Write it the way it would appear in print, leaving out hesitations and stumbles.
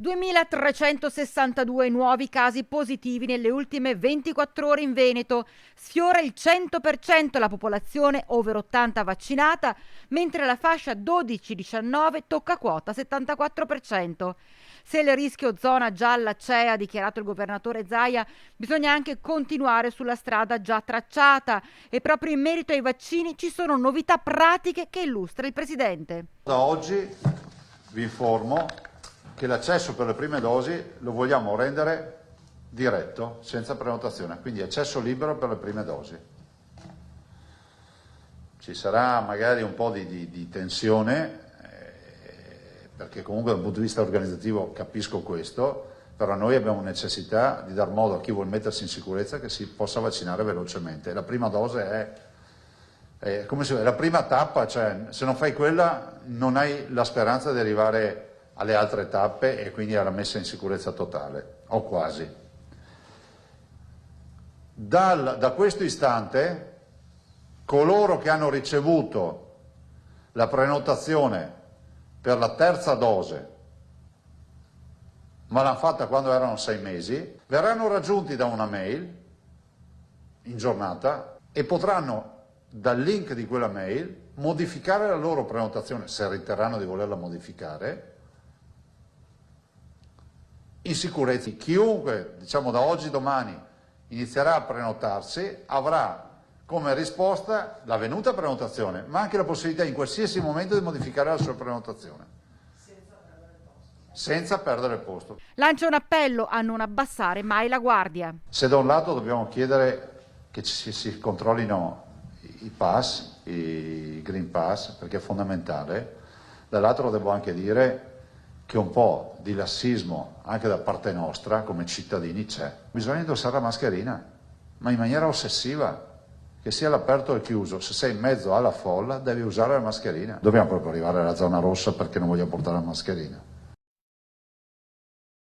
2.362 nuovi casi positivi nelle ultime 24 ore in Veneto, sfiora il 100% la popolazione over 80 vaccinata, mentre la fascia 12-19 tocca quota 74%. Se il rischio zona gialla c'è, ha dichiarato il governatore Zaia, bisogna anche continuare sulla strada già tracciata e proprio in merito ai vaccini ci sono novità pratiche che illustra il Presidente. Da oggi vi informo che l'accesso per le prime dosi lo vogliamo rendere diretto, senza prenotazione, quindi accesso libero per le prime dosi. Ci sarà magari un po' di tensione, perché comunque dal punto di vista organizzativo capisco questo, però noi abbiamo necessità di dar modo a chi vuole mettersi in sicurezza che si possa vaccinare velocemente. La prima dose è come se la prima tappa, cioè se non fai quella non hai la speranza di arrivare alle altre tappe e quindi alla messa in sicurezza totale, o quasi. Da questo istante, coloro che hanno ricevuto la prenotazione per la terza dose, ma l'hanno fatta quando erano 6 mesi, verranno raggiunti da una mail in giornata e potranno dal link di quella mail modificare la loro prenotazione, se riterranno di volerla modificare, in sicurezza. Chiunque, diciamo da oggi domani, inizierà a prenotarsi avrà come risposta la venuta prenotazione, ma anche la possibilità in qualsiasi momento di modificare la sua prenotazione. Senza perdere il posto. Lancia un appello a non abbassare mai la guardia. Se da un lato dobbiamo chiedere che si controllino i pass, i Green Pass, perché è fondamentale, dall'altro devo anche dire che un po' di lassismo anche da parte nostra come cittadini c'è. Bisogna indossare la mascherina, ma in maniera ossessiva, che sia all'aperto o al chiuso. Se sei in mezzo alla folla devi usare la mascherina. Dobbiamo proprio arrivare alla zona rossa perché non vogliamo portare la mascherina.